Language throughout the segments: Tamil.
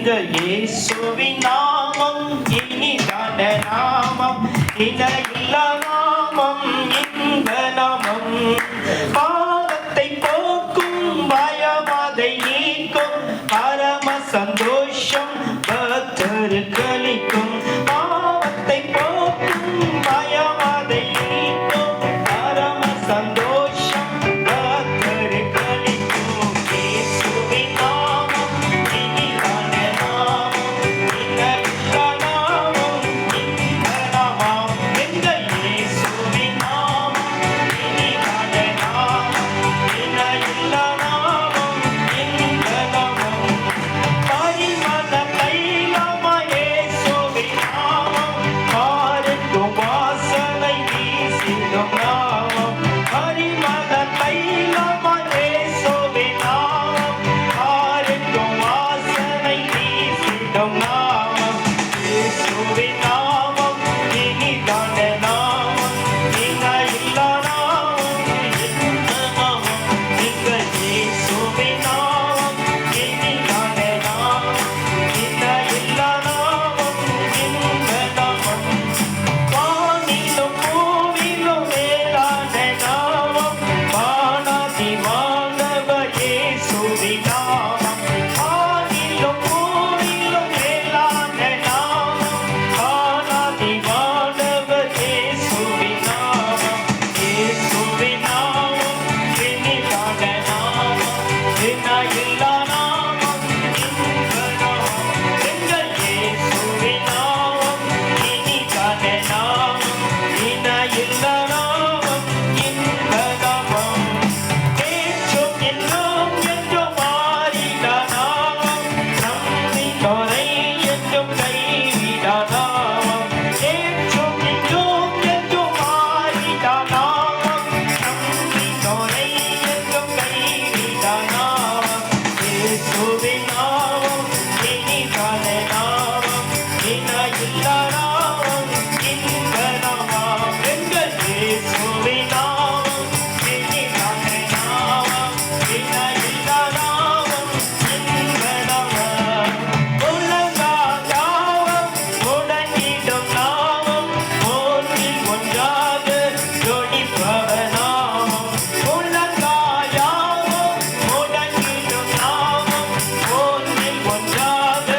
எங்கள் இயேசுவின் நாமம் இனிதான நாமம், இணையில்லா நாமம், இந்த நாமம். பாவத்தை போக்கும், பயமதை நீக்கும், பரம சந்தோஷம் பக்தருக்கு அளிக்கும். பாவத்தை போக்கும், பயமதை நீக்கும், பரம சந்தோஷம் பக்தருக்கு அளிக்கும். இயேசுவின் நாமம் இனிதான நாமம், இணையில்லா நாமம், இந்த நாமம். எங்கள் இயேசுவின் நாமம் இனிதான நாமம், இணையில்லா நாமம், இந்த நாமம். பரிமள தைலமாய் இயேசுவின் நாமம், பாருக்கும் வாசனை வீசிடும் நாமம். பரிமள தைலமாய் இயேசுவின் நாமம், பாருக்கும் வாசனை வீசிடும் நாமம். இயேசுவின் நாமம் இனிதான நாமம், இணையில்லா நாமம், இந்த நாமம். எங்கள் இயேசுவின் நாமம் இனிதான நாமம், இணையில்லா நாமம், இந்த நாமம். வானிலும் பூவிலும் மேலான நாமம், வானாதி வானவர் இயேசுவின் நாமம். வானிலும் பூவிலும் மேலான நாமம், வானாதி வானவர் இயேசுவின் நாமம். இயேசுவின் நாமம் இனிதான நாமம், இணையில்லா நாமம், இந்த நாமம். எங்கள் இயேசுவின் நாமம் இனிதான நாமம், இணையில்லா நாமம், இந்த நாமம். நேற்றும் இன்றும் என்றும் மாறிடா நாமம், நம்பினோரை என்றும் கைவிடா நாமம். நேற்றும் இன்றும் என்றும் மாறிடா நாமம், நம்பினோரை என்றும் கைவிடா நாமம். இயேசுவின் நாமம் இனிதான நாமம், இணையில்லா நாமம், இந்த நாமம். எங்கள் இயேசுவின் நாமம் இனிதான நாமம், இணையில்லா நாமம், இந்த நாமம். உலகாதாரம் முடங்கிடும் நாமம், மூன்றில் ஒன்றாக ஜொலிப்பவர் நாமம். உலகாயாவும் முடங்கிடும் நாமம், மூன்றில் ஒன்றாக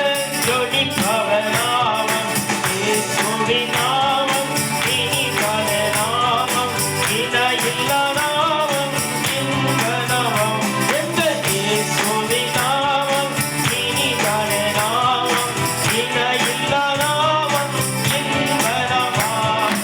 ஜொலிப்பவர் நாமம். இயேசுவின் நாமம் இனிதான நாமம், இணையில்லா நாமம், இந்த நாமம். எங்கள் இயேசுவின் நாமம் இனிதான நாமம், இணையில்லா நாமம், இந்த நாமம்.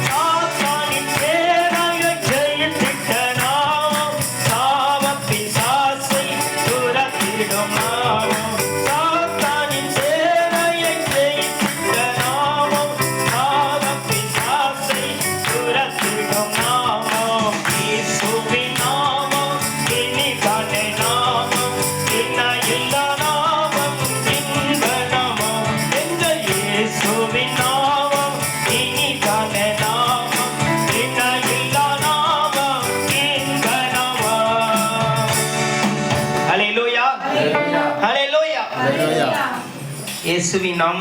சாத்தானின் சேனையை ஜெயித்திட்ட நாமம், சாவப்பிசாசை துரத்திடும் நாமம். சாத்தானின் சேனையை ஜெயித்திட்ட நாமம், சாவப்பிசாசை துரத்திடும் நாமம். இயேசுவின் நாமம் இனிதான நாமம், இணையில்லா நாமம், இந்த நாமம். எங்கள் இயேசுவின் நாமம் இனிதான நாமம், இணையில்லா நாமம், இந்த நாமம். ஹல்லேலூயா, ஹல்லேலூயா. இயேசுவின் நாமம்